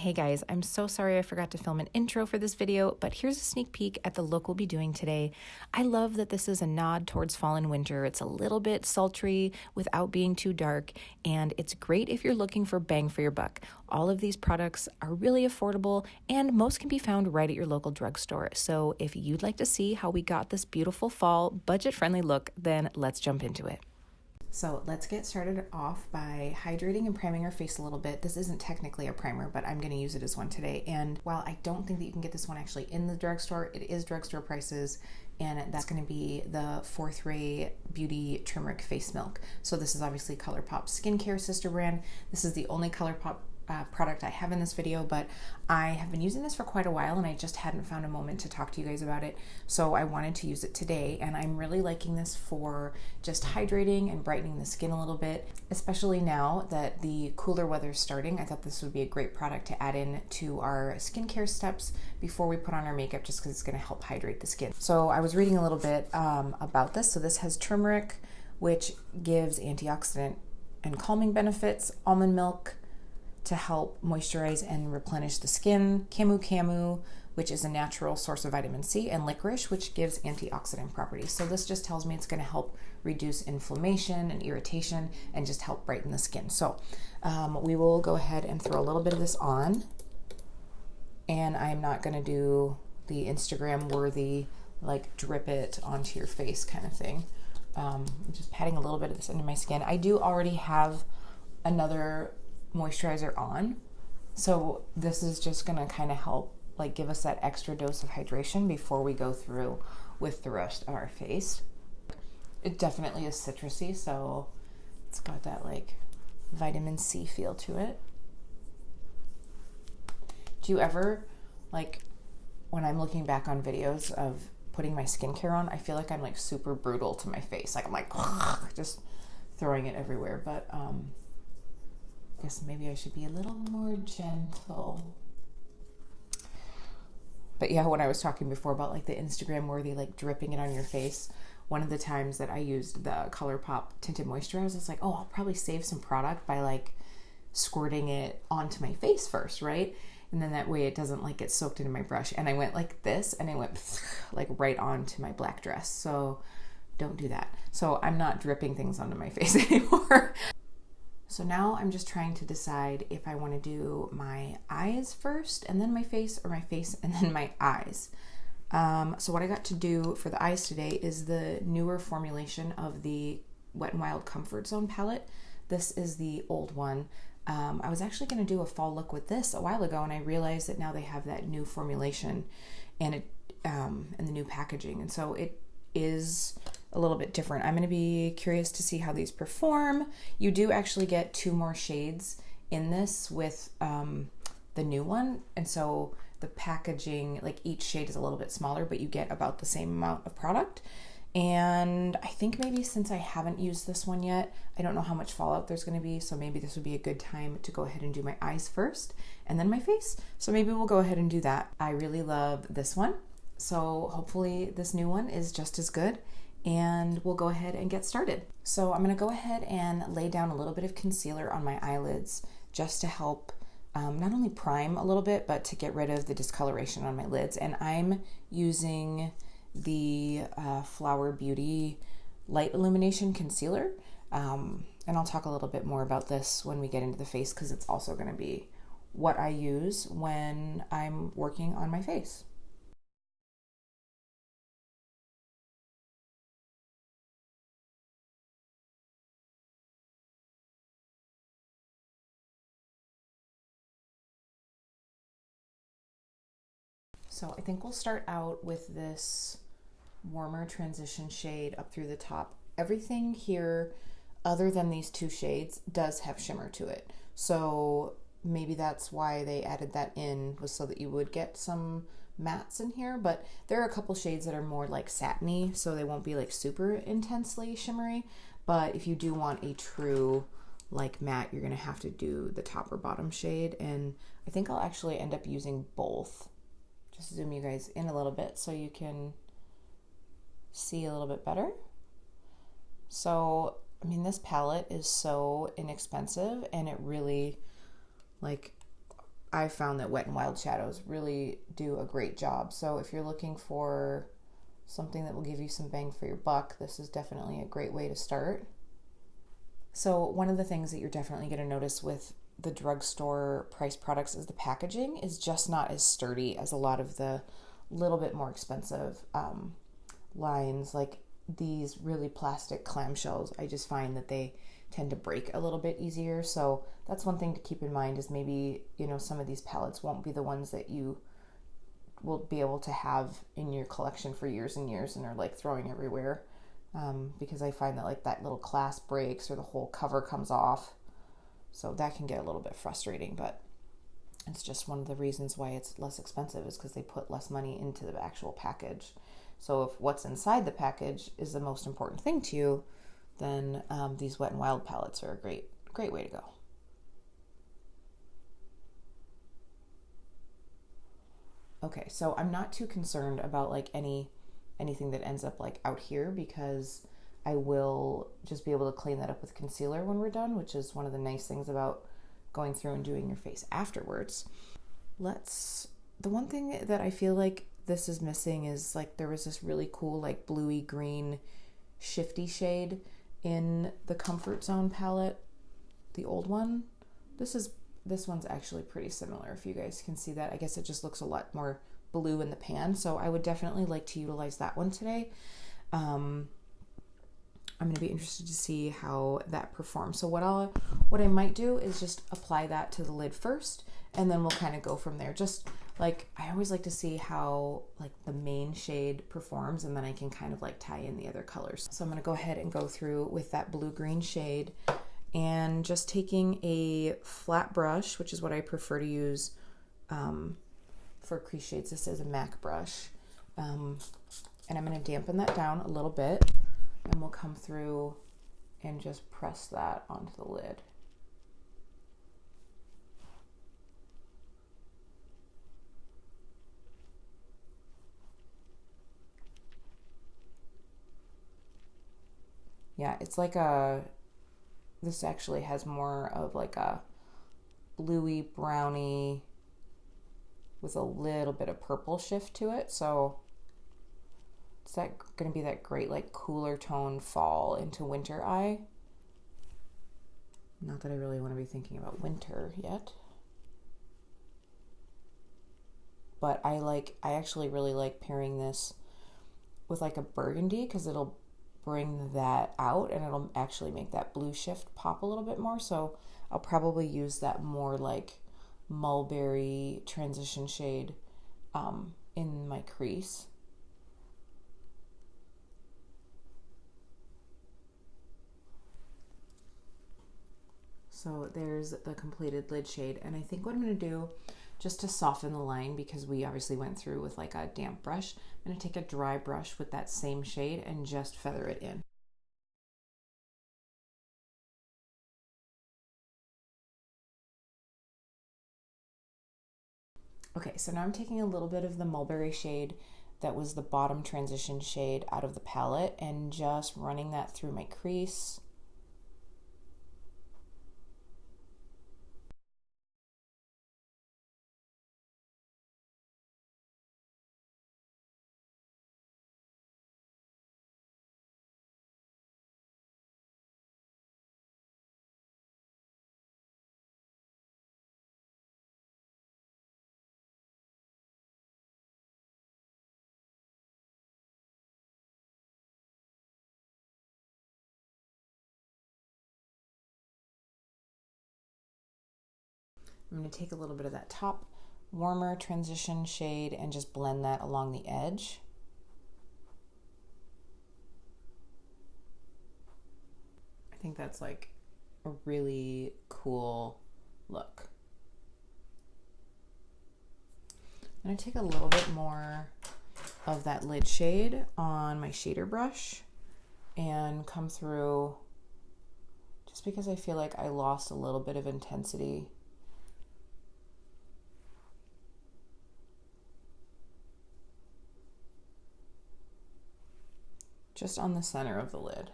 Hey guys, I'm so sorry I forgot to film an intro for this video, but here's a sneak peek at the look we'll be doing today. I love that this is a nod towards fall and winter. It's a little bit sultry without being too dark, and it's great if you're looking for bang for your buck. All of these products are really affordable, and most can be found right at your local drugstore. So if you'd like to see how we got this beautiful fall, budget-friendly look, then let's jump into it. So let's get started off by hydrating and priming our face a little bit. This isn't technically a primer, but I'm going to use it as one today. And while I don't think that you can get this one actually in the drugstore, it is drugstore prices, and that's going to be the 4th Ray Beauty Turmeric Face Milk. So this is obviously Colourpop's skincare sister brand. This is the only Colourpop product I have in this video, but I have been using this for quite a while and I just hadn't found a moment to talk to you guys about it, so I wanted to use it today. And I'm really liking this for just hydrating and brightening the skin a little bit, especially now that the cooler weather is starting. I thought this would be a great product to add in to our skincare steps before we put on our makeup, just because it's going to help hydrate the skin. So I was reading a little bit about this. So this has turmeric, which gives antioxidant and calming benefits, almond milk to help moisturize and replenish the skin, camu, which is a natural source of vitamin C, and licorice, which gives antioxidant properties. So this just tells me it's going to help reduce inflammation and irritation and just help brighten the skin. So we will go ahead and throw a little bit of this on, and I'm not going to do the Instagram worthy like drip it onto your face kind of thing. I'm just patting a little bit of this into my skin. I do already have another moisturizer on, so this is just gonna kind of help like give us that extra dose of hydration before we go through with the rest of our face. It definitely is citrusy, so it's got that like vitamin C feel to it. Do you ever, like, when I'm looking back on videos of putting my skincare on, I feel like I'm like super brutal to my face, like I'm like just throwing it everywhere, but guess maybe I should be a little more gentle. But yeah, when I was talking before about like the Instagram worthy like dripping it on your face, one of the times that I used the Colourpop tinted moisturizer, it's like, oh, I'll probably save some product by like squirting it onto my face first, right? And then that way it doesn't like get soaked into my brush. And I went like this, and it went like right onto my black dress. So don't do that. So I'm not dripping things onto my face anymore. So now I'm just trying to decide if I want to do my eyes first and then my face, or my face and then my eyes. So what I got to do for the eyes today is the newer formulation of the Wet n Wild Comfort Zone palette. This is the old one. I was actually going to do a fall look with this a while ago, and I realized that now they have that new formulation and it and the new packaging, and so it is a little bit different. I'm going to be curious to see how these perform. You do actually get 2 more shades in this with the new one, and so the packaging, like each shade is a little bit smaller, but you get about the same amount of product. And I think maybe since I haven't used this one yet, I don't know how much fallout there's going to be, so maybe this would be a good time to go ahead and do my eyes first and then my face. So maybe we'll go ahead and do that. I really love this one, so hopefully this new one is just as good, and we'll go ahead and get started. So I'm going to go ahead and lay down a little bit of concealer on my eyelids just to help not only prime a little bit, but to get rid of the discoloration on my lids. And I'm using the Flower Beauty Light Illumination Concealer. And I'll talk a little bit more about this when we get into the face, because it's also going to be what I use when I'm working on my face. So I think we'll start out with this warmer transition shade up through the top. Everything here, other than these 2 shades, does have shimmer to it. So maybe that's why they added that in, was so that you would get some mattes in here. But there are a couple shades that are more like satiny, so they won't be like super intensely shimmery. But if you do want a true like matte, you're gonna have to do the top or bottom shade. And I think I'll actually end up using both. Just zoom you guys in a little bit so you can see a little bit better. So, I mean, this palette is so inexpensive, and it really, like, I found that Wet n Wild shadows really do a great job. So if you're looking for something that will give you some bang for your buck, this is definitely a great way to start. So one of the things that you're definitely going to notice with the drugstore price products is the packaging is just not as sturdy as a lot of the little bit more expensive lines, like these really plastic clamshells. I just find that they tend to break a little bit easier. So that's one thing to keep in mind, is maybe, you know, some of these palettes won't be the ones that you will be able to have in your collection for years and years and are like throwing everywhere. Because I find that like that little clasp breaks or the whole cover comes off. So that can get a little bit frustrating, but it's just one of the reasons why it's less expensive, is because they put less money into the actual package. So if what's inside the package is the most important thing to you, then these Wet n Wild palettes are a great way to go. Okay, so I'm not too concerned about like anything that ends up like out here, because I will just be able to clean that up with concealer when we're done, which is one of the nice things about going through and doing your face afterwards. The one thing that I feel like this is missing is like there was this really cool like bluey green shifty shade in the Comfort Zone palette, the old one. This one's actually pretty similar, if you guys can see that. I guess it just looks a lot more blue in the pan, so I would definitely like to utilize that one today. I'm going to be interested to see how that performs. So what I might do is just apply that to the lid first, and then we'll kind of go from there. Just like, I always like to see how like the main shade performs, and then I can kind of like tie in the other colors. So I'm going to go ahead and go through with that blue-green shade, and just taking a flat brush, which is what I prefer to use for crease shades. This is a MAC brush. And I'm going to dampen that down a little bit, and we'll come through and just press that onto the lid. Yeah, it's like this actually has more of like a bluey browny with a little bit of purple shift to it. So it's going to be that great like cooler tone fall into winter eye. Not that I really want to be thinking about winter yet, but I actually really like pairing this with like a burgundy, because it'll bring that out and it'll actually make that blue shift pop a little bit more. So I'll probably use that more like mulberry transition shade in my crease. So there's the completed lid shade, and I think what I'm going to do, just to soften the line, because we obviously went through with like a damp brush, I'm going to take a dry brush with that same shade and just feather it in. Okay, so now I'm taking a little bit of the mulberry shade that was the bottom transition shade out of the palette, and just running that through my crease. I'm going to take a little bit of that top warmer transition shade and just blend that along the edge. I think that's like a really cool look. I'm going to take a little bit more of that lid shade on my shader brush and come through, just because I feel like I lost a little bit of intensity. Just on the center of the lid.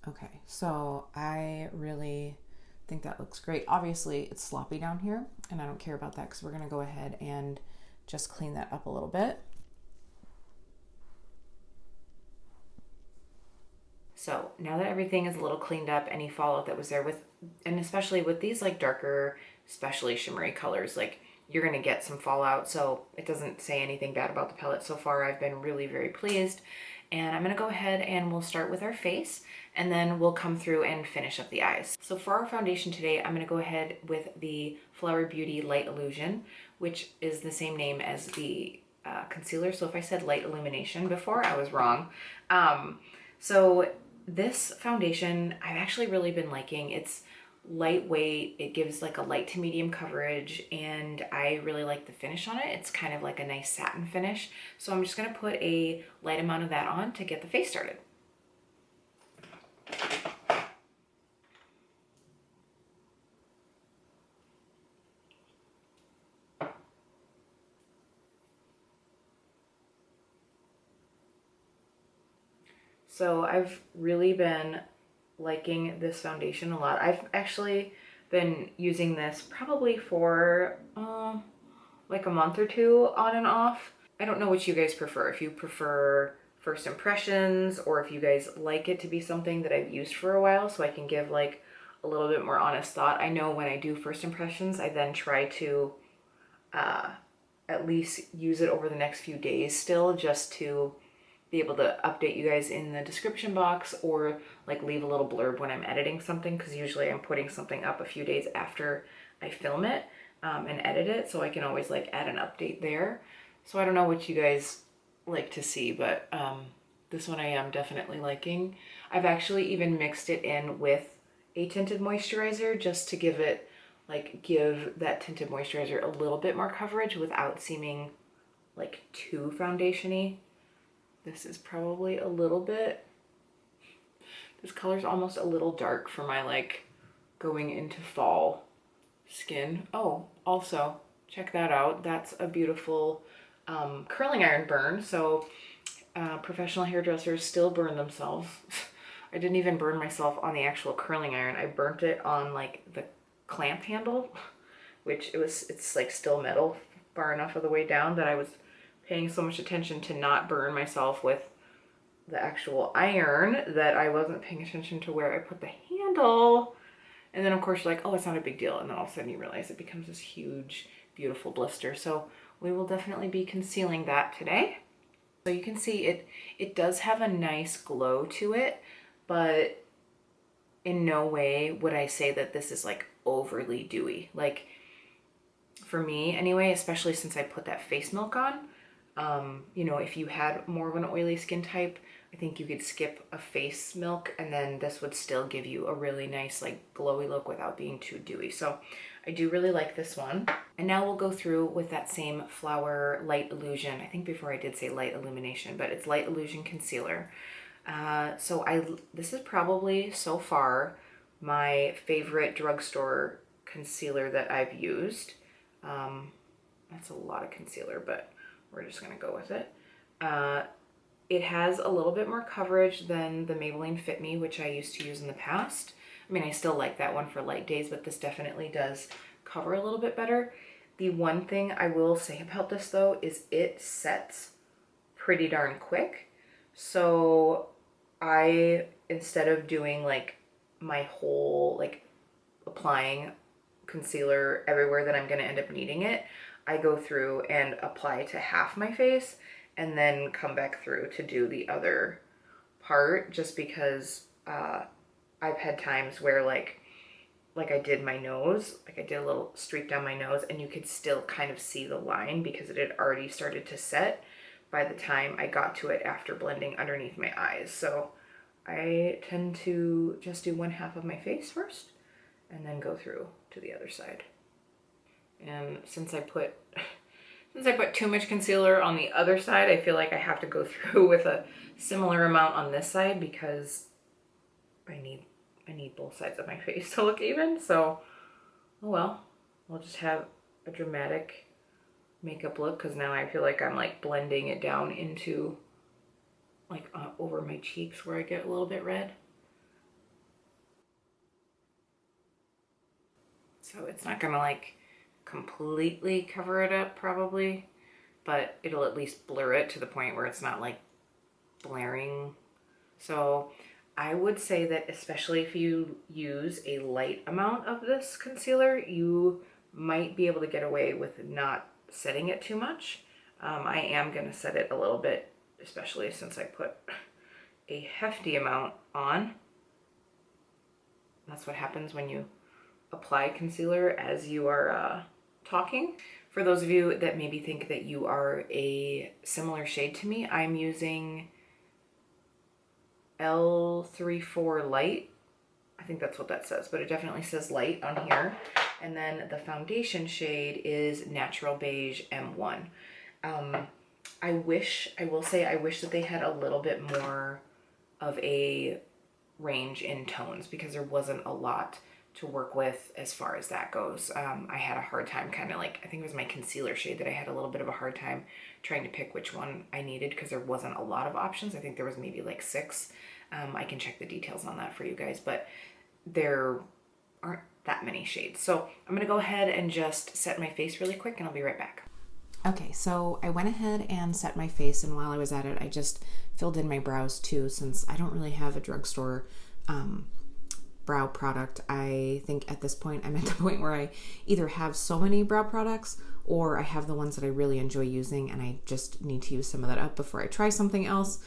Okay, so I really think that looks great. Obviously, it's sloppy down here, and I don't care about that because we're going to go ahead and just clean that up a little bit. So now that everything is a little cleaned up, any fallout that was there with, and especially with these like darker, especially shimmery colors, like you're going to get some fallout. So it doesn't say anything bad about the palette so far. I've been really very pleased. And I'm going to go ahead and we'll start with our face, and then we'll come through and finish up the eyes. So for our foundation today, I'm going to go ahead with the Flower Beauty Light Illusion, which is the same name as the concealer. So if I said Light Illumination before, I was wrong. So this foundation I've actually really been liking. It's lightweight, it gives like a light to medium coverage, and I really like the finish on it. It's kind of like a nice satin finish. So I'm just going to put a light amount of that on to get the face started. So I've really been liking this foundation a lot. I've actually been using this probably for like a month or two on and off. I don't know what you guys prefer. If you prefer first impressions, or if you guys like it to be something that I've used for a while so I can give like a little bit more honest thought. I know when I do first impressions, I then try to at least use it over the next few days still, just to be able to update you guys in the description box, or like leave a little blurb when I'm editing something, because usually I'm putting something up a few days after I film it and edit it, so I can always like add an update there. So I don't know what you guys like to see, but this one I am definitely liking. I've actually even mixed it in with a tinted moisturizer just to give it, like give that tinted moisturizer a little bit more coverage without seeming like too foundation-y. This is probably a little bit, this color's almost a little dark for my like going into fall skin. Oh, also check that out. That's a beautiful curling iron burn. So professional hairdressers still burn themselves. I didn't even burn myself on the actual curling iron. I burnt it on like the clamp handle, which it's like still metal far enough of the way down that I was paying so much attention to not burn myself with the actual iron that I wasn't paying attention to where I put the handle. And then of course you're like, oh, it's not a big deal. And then all of a sudden you realize it becomes this huge, beautiful blister. So we will definitely be concealing that today. So you can see it does have a nice glow to it, but in no way would I say that this is like overly dewy. Like for me anyway, especially since I put that face milk on, you know, if you had more of an oily skin type, I think you could skip a face milk, and then this would still give you a really nice like glowy look without being too dewy. So I do really like this one. And now we'll go through with that same Flower Light Illusion. I think before I did say Light Illumination, but it's Light Illusion Concealer. This is probably so far my favorite drugstore concealer that I've used. That's a lot of concealer, but we're just gonna go with it. It has a little bit more coverage than the Maybelline Fit Me, which I used to use in the past. I mean, I still like that one for light days, but this definitely does cover a little bit better. The one thing I will say about this though is it sets pretty darn quick. So I, instead of doing like my whole, like applying concealer everywhere that I'm gonna end up needing it, I go through and apply to half my face and then come back through to do the other part, just because I've had times where like I did my nose, like I did a little streak down my nose, and you could still kind of see the line because it had already started to set by the time I got to it after blending underneath my eyes. So I tend to just do one half of my face first and then go through to the other side. And since I put too much concealer on the other side, I feel like I have to go through with a similar amount on this side because I need both sides of my face to look even. So, oh well, I'll just have a dramatic makeup look, because now I feel like I'm like blending it down into like over my cheeks where I get a little bit red. So it's not gonna like completely cover it up probably, but it'll at least blur it to the point where it's not like blaring. So I would say that especially if you use a light amount of this concealer, you might be able to get away with not setting it too much. I am going to set it a little bit, especially since I put a hefty amount on. That's what happens when you apply concealer as you are talking. For those of you that maybe think that you are a similar shade to me, I'm using L34 Light. I think that's what that says, but it definitely says light on here. And then the foundation shade is Natural Beige M1. I wish that they had a little bit more of a range in tones because there wasn't a lot to work with as far as that goes. I had a hard time kind of like, I think it was my concealer shade that I had a little bit of a hard time trying to pick which one I needed because there wasn't a lot of options. I think there was maybe like 6. I can check the details on that for you guys, but there aren't that many shades. So I'm gonna go ahead and just set my face really quick and I'll be right back. Okay, so I went ahead and set my face, and while I was at it, I just filled in my brows too, since I don't really have a drugstore brow product. I think at this point, I'm at the point where I either have so many brow products or I have the ones that I really enjoy using and I just need to use some of that up before I try something else.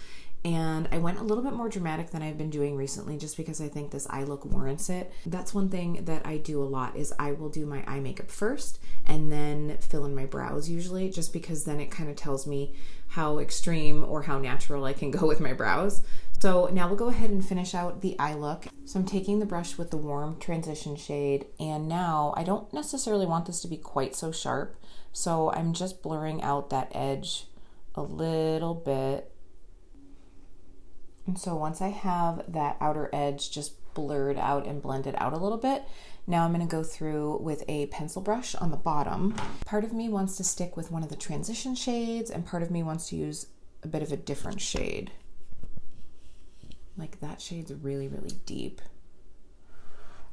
And I went a little bit more dramatic than I've been doing recently just because I think this eye look warrants it. That's one thing that I do a lot is I will do my eye makeup first and then fill in my brows usually, just because then it kind of tells me how extreme or how natural I can go with my brows. So now we'll go ahead and finish out the eye look. So I'm taking the brush with the warm transition shade, and now I don't necessarily want this to be quite so sharp, so I'm just blurring out that edge a little bit. And so once I have that outer edge just blurred out and blended out a little bit, now I'm going to go through with a pencil brush on the bottom. Part of me wants to stick with one of the transition shades, and part of me wants to use a bit of a different shade. Like that shade's really, really deep.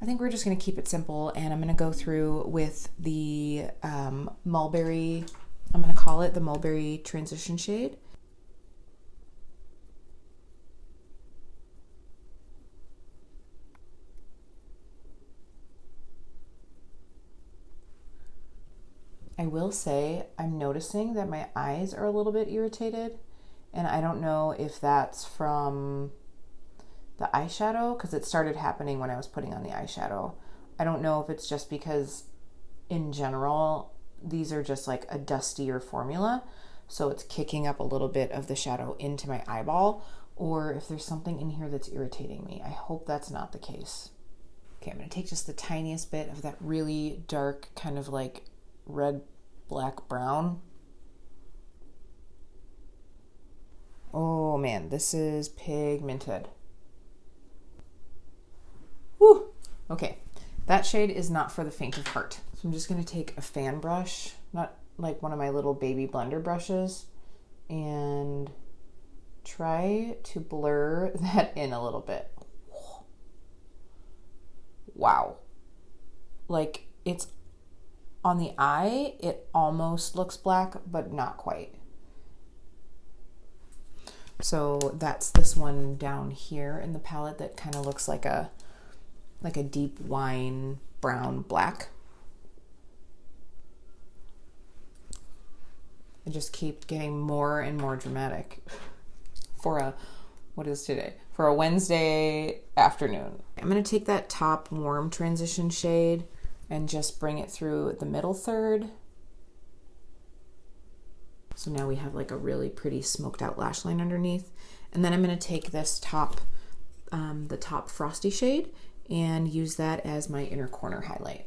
I think we're just going to keep it simple, and I'm going to go through with the mulberry, I'm going to call it the mulberry transition shade. I will say I'm noticing that my eyes are a little bit irritated, and I don't know if that's from the eyeshadow because it started happening when I was putting on the eyeshadow. I don't know if it's just because in general these are just like a dustier formula, so it's kicking up a little bit of the shadow into my eyeball, or if there's something in here that's irritating me. I hope that's not the case. Okay, I'm going to take just the tiniest bit of that really dark kind of like red, black, brown. Oh man, this is pigmented. Whew. Okay, that shade is not for the faint of heart. So I'm just going to take a fan brush, not like one of my little baby blender brushes, and try to blur that in a little bit. Wow. Like it's on the eye, it almost looks black, but not quite. So that's this one down here in the palette that kind of looks like a deep wine brown black. I just keep getting more and more dramatic for what is today? For a Wednesday afternoon. I'm going to take that top warm transition shade and just bring it through the middle third. So now we have like a really pretty smoked out lash line underneath. And then I'm going to take this top, the top frosty shade, and use that as my inner corner highlight.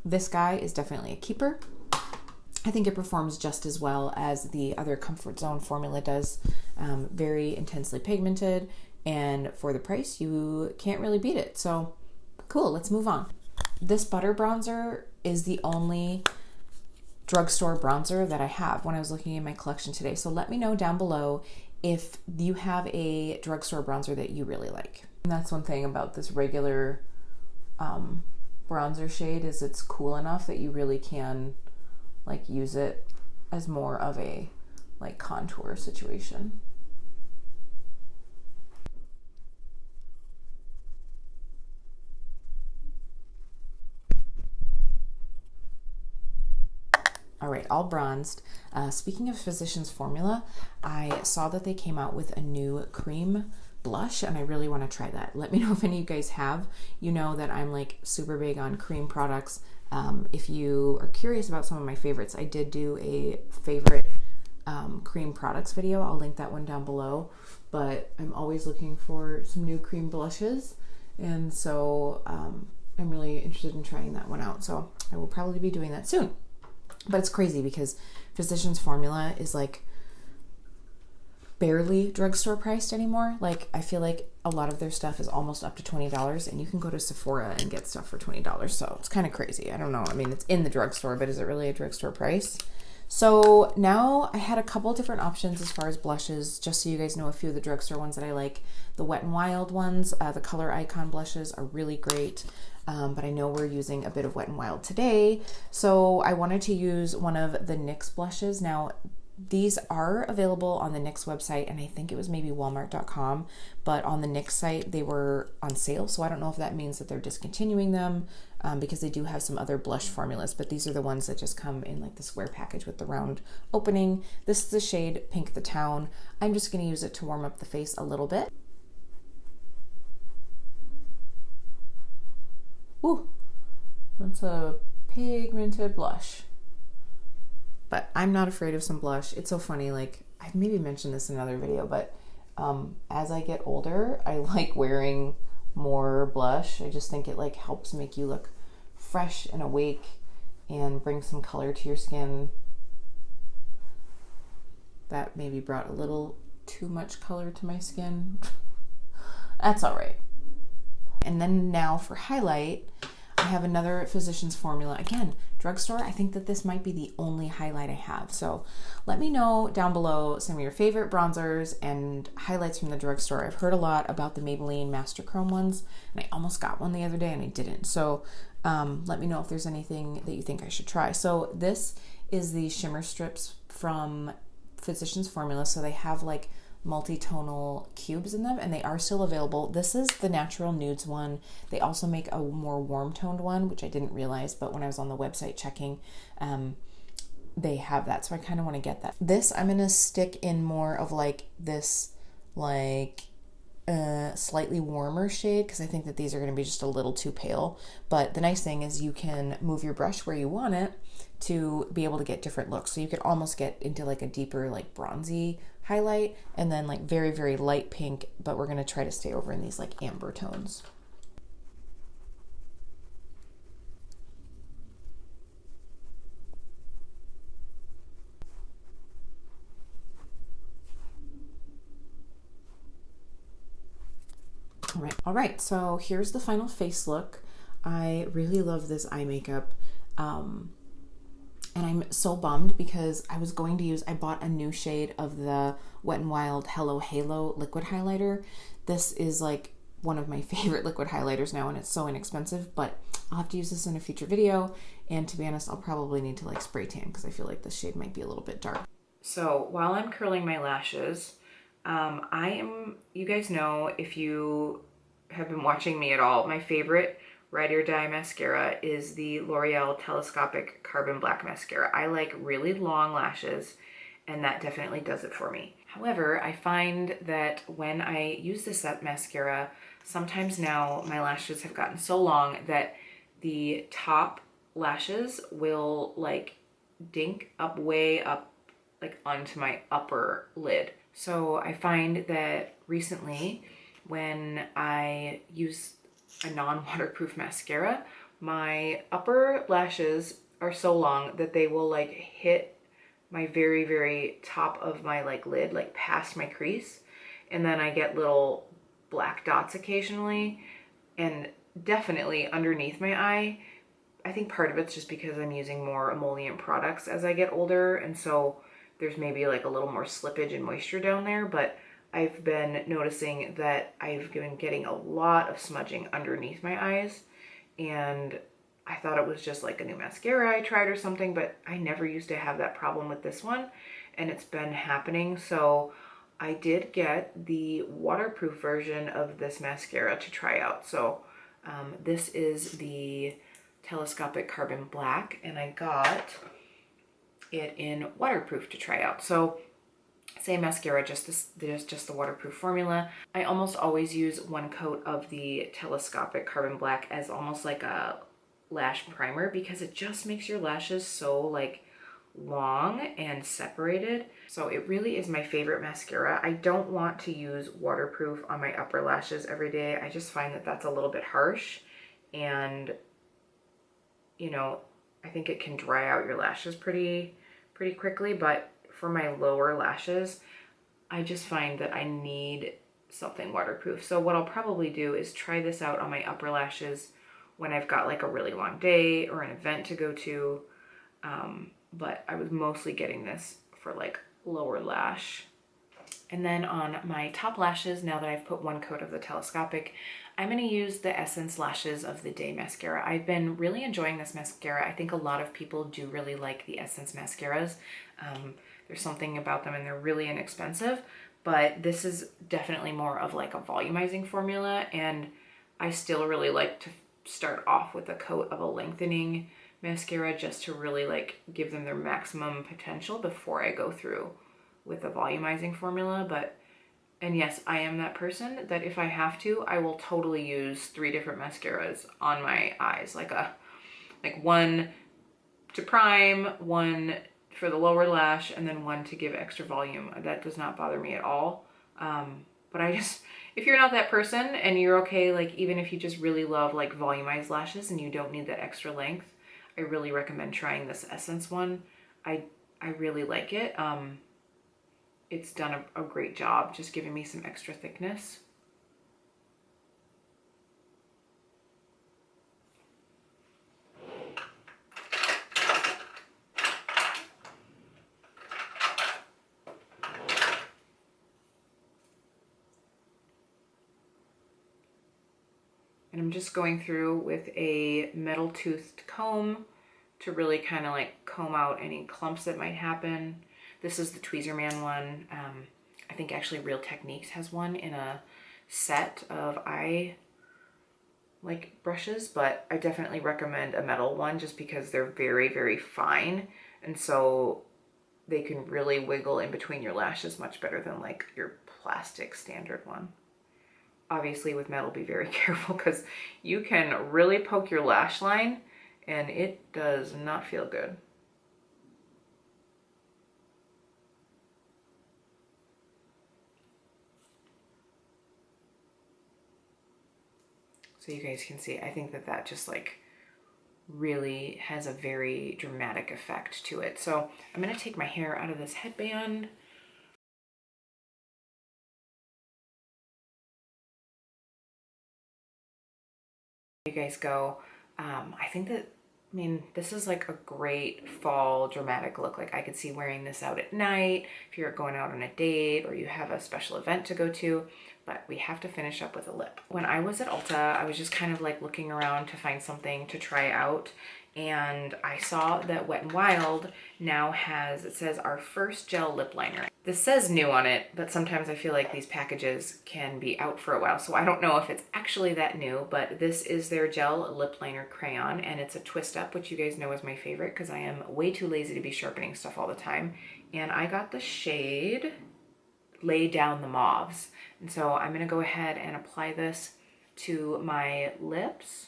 This guy is definitely a keeper. I think it performs just as well as the other Comfort Zone formula does. Very intensely pigmented, and for the price, you can't really beat it. So cool, let's move on. This butter bronzer is the only drugstore bronzer that I have when I was looking in my collection today. So let me know down below if you have a drugstore bronzer that you really like. And that's one thing about this regular bronzer shade, is it's cool enough that you really can like use it as more of a like contour situation. All right, all bronzed. Speaking of Physicians Formula, I saw that they came out with a new cream blush, and I really want to try that. Let me know if any of you guys have. You know that I'm like super big on cream products. If you are curious about some of my favorites, I did do a favorite cream products video. I'll link that one down below. But I'm always looking for some new cream blushes, and so I'm really interested in trying that one out. So I will probably be doing that soon. But it's crazy because Physicians Formula is like barely drugstore priced anymore. Like I feel like a lot of their stuff is almost up to $20, and you can go to Sephora and get stuff for $20. So it's kind of crazy. I don't know. I mean, it's in the drugstore, but is it really a drugstore price? So now I had a couple different options as far as blushes, just so you guys know a few of the drugstore ones that I like. The Wet n Wild ones, the Color Icon blushes are really great. But I know we're using a bit of Wet n Wild today, so I wanted to use one of the NYX blushes. Now, these are available on the NYX website, and I think it was maybe walmart.com, but on the NYX site, they were on sale, so I don't know if that means that they're discontinuing them, because they do have some other blush formulas, but these are the ones that just come in like the square package with the round opening. This is the shade Pink the Town. I'm just going to use it to warm up the face a little bit. Ooh, that's a pigmented blush. But I'm not afraid of some blush. It's so funny, like, I've maybe mentioned this in another video, but as I get older, I like wearing more blush. I just think it like helps make you look fresh and awake and bring some color to your skin. That maybe brought a little too much color to my skin. That's all right. And then now for highlight, I have another Physicians Formula. Again, drugstore, I think that this might be the only highlight I have. So let me know down below some of your favorite bronzers and highlights from the drugstore. I've heard a lot about the Maybelline Master Chrome ones, and I almost got one the other day and I didn't. So let me know if there's anything that you think I should try. So this is the shimmer strips from Physicians Formula. So they have like multi-tonal cubes in them, and they are still available. This is the Natural Nudes one. They also make a more warm-toned one, which I didn't realize, but when I was on the website checking, they have that, so I kind of want to get that. This I'm going to stick in more of like this like slightly warmer shade, because I think that these are going to be just a little too pale. But the nice thing is you can move your brush where you want it to be able to get different looks. So you could almost get into like a deeper like bronzy highlight, and then like very, very light pink, but we're going to try to stay over in these like amber tones. All right, so here's the final face look. I really love this eye makeup. And I'm so bummed because I bought a new shade of the Wet n Wild Hello Halo liquid highlighter. This is like one of my favorite liquid highlighters now, and it's so inexpensive, but I'll have to use this in a future video. And to be honest, I'll probably need to like spray tan because I feel like this shade might be a little bit dark. So while I'm curling my lashes, you guys know, if you have been watching me at all, my favorite Ride or Die mascara is the L'Oreal Telescopic Carbon Black Mascara. I like really long lashes, and that definitely does it for me. However, I find that when I use this mascara, sometimes now my lashes have gotten so long that the top lashes will like dink up way up like onto my upper lid. So I find that recently when I use a non-waterproof mascara, my upper lashes are so long that they will like hit my very, very top of my like lid, like past my crease. And then I get little black dots occasionally, and definitely underneath my eye. I think part of it's just because I'm using more emollient products as I get older, and so there's maybe like a little more slippage and moisture down there, but I've been noticing that I've been getting a lot of smudging underneath my eyes, and I thought it was just like a new mascara I tried or something, but I never used to have that problem with this one, and it's been happening. So I did get the waterproof version of this mascara to try out. So this is the Telescopic Carbon Black, and I got it in waterproof to try out. So same mascara, just the waterproof formula. I almost always use one coat of the Telescopic Carbon Black as almost like a lash primer, because it just makes your lashes so like long and separated. So it really is my favorite mascara. I don't want to use waterproof on my upper lashes every day. I just find that that's a little bit harsh, and you know, I think it can dry out your lashes pretty quickly, but for my lower lashes, I just find that I need something waterproof. So what I'll probably do is try this out on my upper lashes when I've got like a really long day or an event to go to. But I was mostly getting this for like lower lash. And then on my top lashes, now that I've put one coat of the Telescopic, I'm going to use the Essence Lashes of the Day mascara. I've been really enjoying this mascara. I think a lot of people do really like the Essence mascaras. There's something about them, and they're really inexpensive, but this is definitely more of like a volumizing formula, and I still really like to start off with a coat of a lengthening mascara just to really like give them their maximum potential before I go through with a volumizing formula. But, and yes, I am that person that if I have to, I will totally use 3 different mascaras on my eyes, like one to prime, one for the lower lash, and then one to give extra volume. That does not bother me at all. But I just, if you're not that person and you're okay, like even if you just really love like volumized lashes and you don't need that extra length, I really recommend trying this Essence one. I really like it. It's done a great job just giving me some extra thickness. And I'm just going through with a metal toothed comb to really kind of like comb out any clumps that might happen. This is the Tweezerman one. I think actually Real Techniques has one in a set of eye like brushes, but I definitely recommend a metal one just because they're very fine, and so they can really wiggle in between your lashes much better than like your plastic standard one. Obviously with metal, be very careful because you can really poke your lash line and it does not feel good. So you guys can see, I think that that just like really has a very dramatic effect to it. So I'm going to take my hair out of this headband. You guys go. I think that, I mean, this is like a great fall dramatic look. Like I could see wearing this out at night if you're going out on a date or you have a special event to go to. But we have to finish up with a lip. When I was at Ulta, I was just kind of like looking around to find something to try out, and I saw that Wet n Wild now has, it says our first gel lip liner. This says new on it, but sometimes I feel like these packages can be out for a while, so I don't know if it's actually that new, but this is their gel lip liner crayon, and it's a twist up, which you guys know is my favorite because I am way too lazy to be sharpening stuff all the time. And I got the shade Lay Down the Mauves. And so I'm gonna go ahead and apply this to my lips.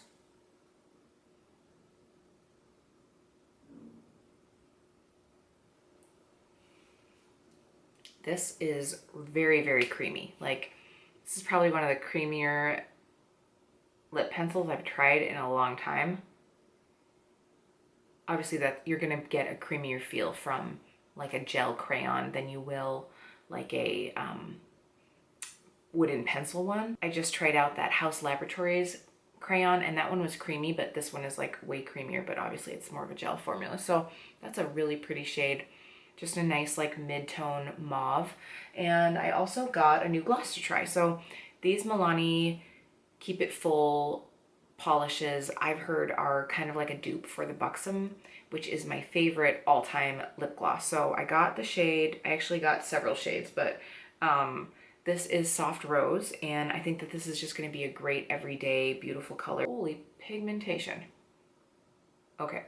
This is very creamy. Like, this is probably one of the creamier lip pencils I've tried in a long time. Obviously that you're gonna get a creamier feel from like a gel crayon than you will like a wooden pencil one. I just tried out that House Laboratories crayon, and that one was creamy, but this one is like way creamier, but obviously it's more of a gel formula. So that's a really pretty shade. just a nice like mid-tone mauve. And I also got a new gloss to try. So these Milani Keep It Full polishes, I've heard, are kind of like a dupe for the Buxom, which is my favorite all-time lip gloss. So I got the shade, I actually got several shades, but this is Soft Rose, and I think that this is just going to be a great everyday beautiful color. Holy pigmentation. Okay.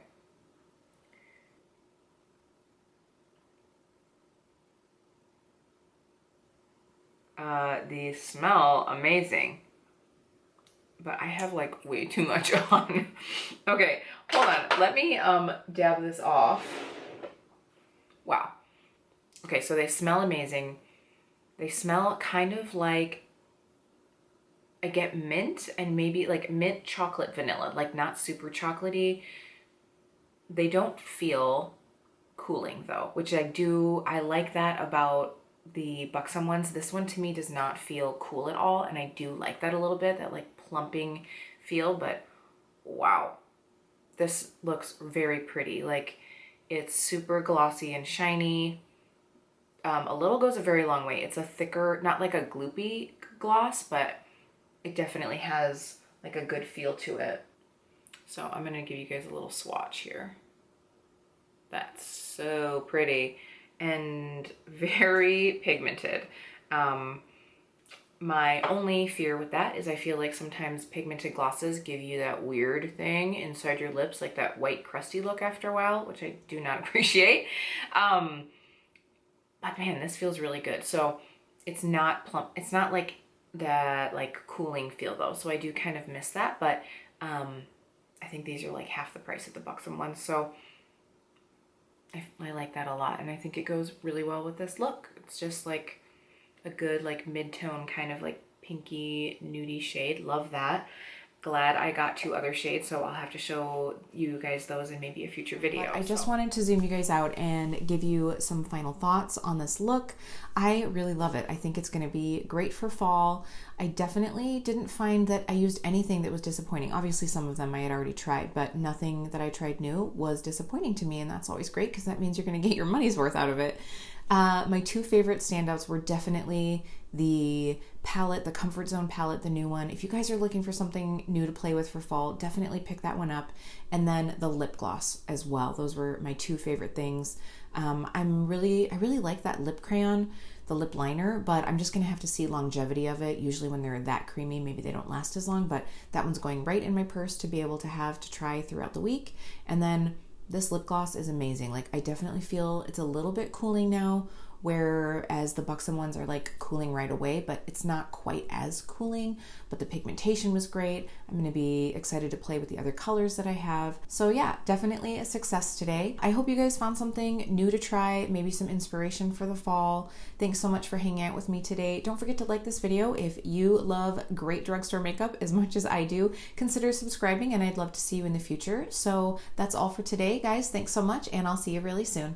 These smell amazing, but I have like way too much on. Okay, hold on. Let me dab this off. Wow. Okay, so they smell amazing. They smell kind of like, I get mint and maybe like mint chocolate vanilla, like not super chocolatey. They don't feel cooling though, which I like that about the Buxom ones. This one to me does not feel cool at all, and I do like that a little bit, that like plumping feel. But wow, this looks very pretty. Like, it's super glossy and shiny. A little goes a very long way. It's a thicker, not like a gloopy gloss, but it definitely has like a good feel to it. So I'm gonna give you guys a little swatch here. That's so pretty and very pigmented. My only fear with that is I feel like sometimes pigmented glosses give you that weird thing inside your lips, like that white crusty look after a while, which I do not appreciate. But man, this feels really good. So it's not plump. It's not like that like cooling feel though. So I do kind of miss that, but I think these are like half the price of the Buxom ones. So I like that a lot, and I think it goes really well with this look. It's just like a good like mid-tone kind of like pinky nudie shade. Love that. Glad I got 2 other shades, so I'll have to show you guys those in maybe a future video. I just wanted to zoom you guys out and give you some final thoughts on this look. I really love it. I think it's going to be great for fall. I definitely didn't find that I used anything that was disappointing. Obviously, some of them I had already tried, but nothing that I tried new was disappointing to me, and that's always great because that means you're going to get your money's worth out of it. My 2 favorite standouts were definitely the palette, the Comfort Zone palette, the new one. If you guys are looking for something new to play with for fall, definitely pick that one up. And then the lip gloss as well. Those were my 2 favorite things. I really like that lip crayon, the lip liner, but I'm just gonna have to see longevity of it. Usually when they're that creamy, maybe they don't last as long, but that one's going right in my purse to be able to have to try throughout the week. And then this lip gloss is amazing. Like, I definitely feel it's a little bit cooling now, whereas the Buxom ones are like cooling right away, but it's not quite as cooling. But the pigmentation was great. I'm gonna be excited to play with the other colors that I have. So yeah, definitely a success today. I hope you guys found something new to try, maybe some inspiration for the fall. Thanks so much for hanging out with me today. Don't forget to like this video. If you love great drugstore makeup as much as I do, consider subscribing, and I'd love to see you in the future. So that's all for today, guys. Thanks so much, and I'll see you really soon.